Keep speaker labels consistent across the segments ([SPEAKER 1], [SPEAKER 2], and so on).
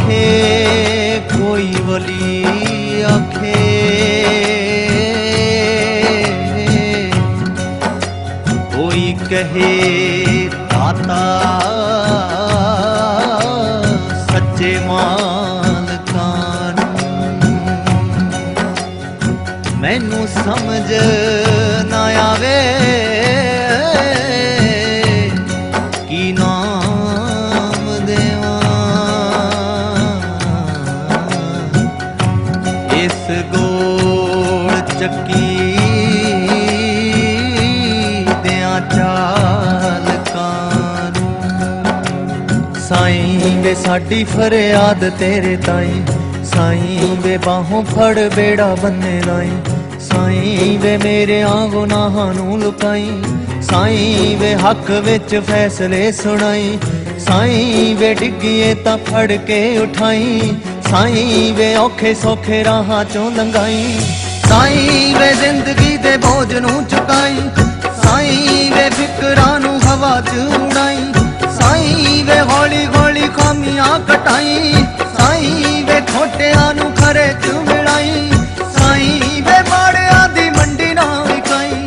[SPEAKER 1] आखे कोई वली आखे कोई कहे दाता सच्चे मालकान मैनू समझ ना आवे की नाम देवा इस गोल चक्की दिया चाल कानू साईं वे साडी फरियाद तेरे ताई साईं वे बाहों फड़ बेड़ा बन्ने लाई साईं वे मेरे गुनाहां नूं लुकाई साईं वे हक विच फैसले सुनाई साईं वे डिग्गिए तां फड़ के उठाई साईं वे औखे सौखे राहां चों लंघाई साईं वे जिंदगी दे बोझ नूं चुकाई साईं वे फिकरां नूं हवा च उड़ाई साईं वे हौली हौली खामियां कटाई साईं वे खोटियां नूं खरे च मिलाई साईं वे माड़ियां दी मंडी ना विकाई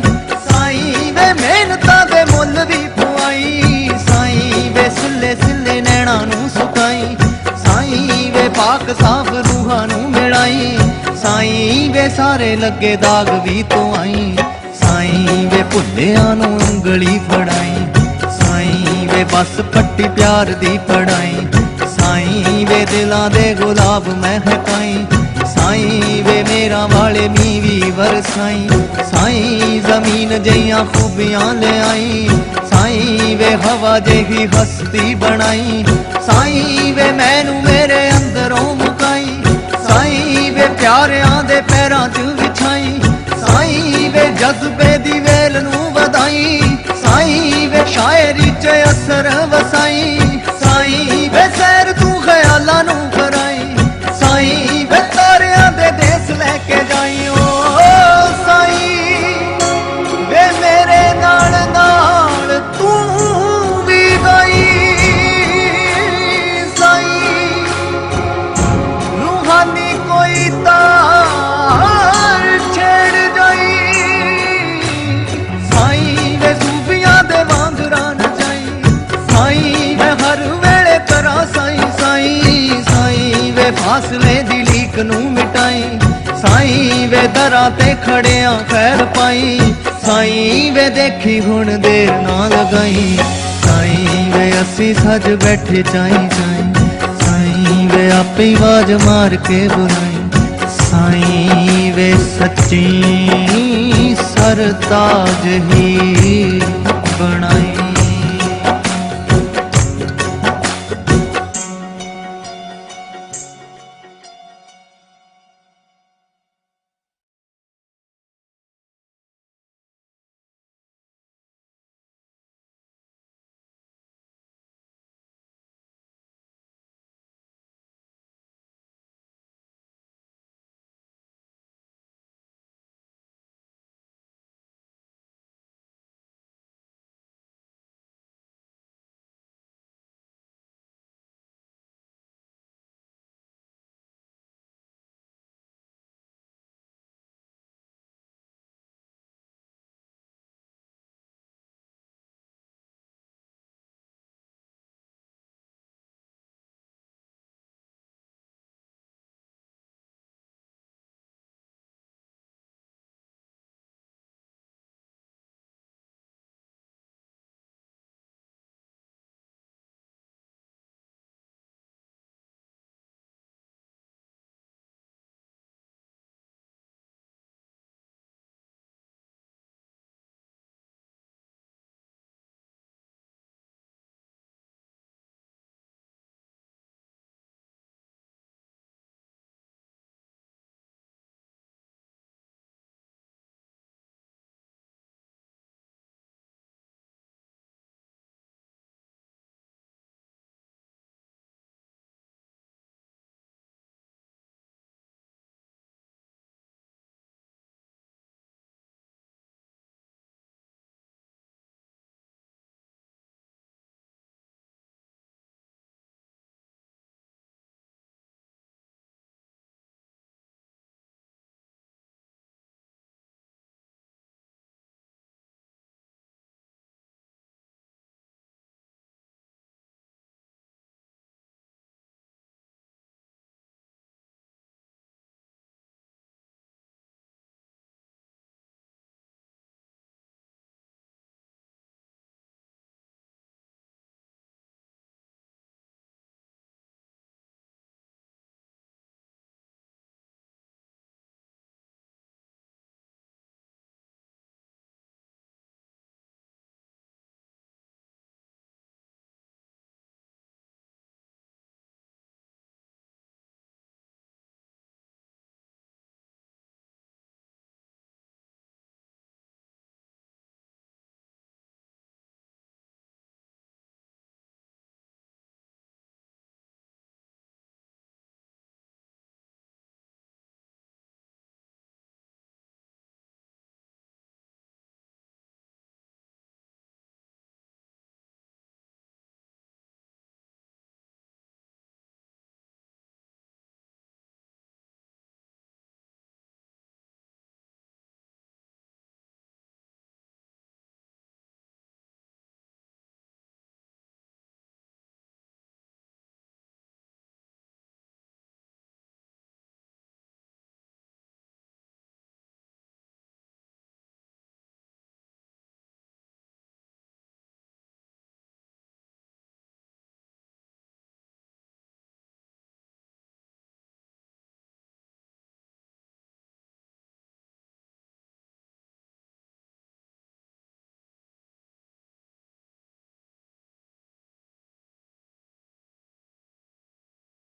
[SPEAKER 1] साईं वे मेहनतां दे मुੱਲ भी पवाई साईं वे सिले सिले नैणा नूं सुकाई साईं वे पाक साफ रूहां नूं मिलाई साईं वे सारे लगे दाग भी तो आई साईं वे भुल्लियां नूं उंगली फड़ाई साईं वे बस पट्टी प्यार दी पढ़ाई साईं वे दिलां दे गुलाब महकाई साईं वे मेरा वाले मीवी वरसाई साईं जमीन जइयां खूबियां ले आई साईं वे हवा जेही हस्ती बनाई साईं वे मैनू मेरे अंदरों मुकाई साईं वे प्यारियां दे पैरां च विछाई साईं वे जज्बे दी वेल नूं वधाई साईं वे शायरी च असर वसाई साईं वे सैर तू ख्यालां नूं कराई साईं वे तारियां दे देस लैके जाई ओ साईं वे मेरे नाल नाल तू भी गई साईं रूहानी कोई तार छेड़ जाई साईं वे सूफियां दे वांगरां नचाई साईं वे हर वेले करा साईं साईं साईं वे फासले दी लीक नूं मिटाई साईं वे दरां ते खड़ियां खैर पाई साईं वे देखी हुण देर ना लगाई साईं वे असी सज बैठे चाई चाई साईं वे आपे आवाज मार के बुलाई साईं वे सच्ची सरताज ही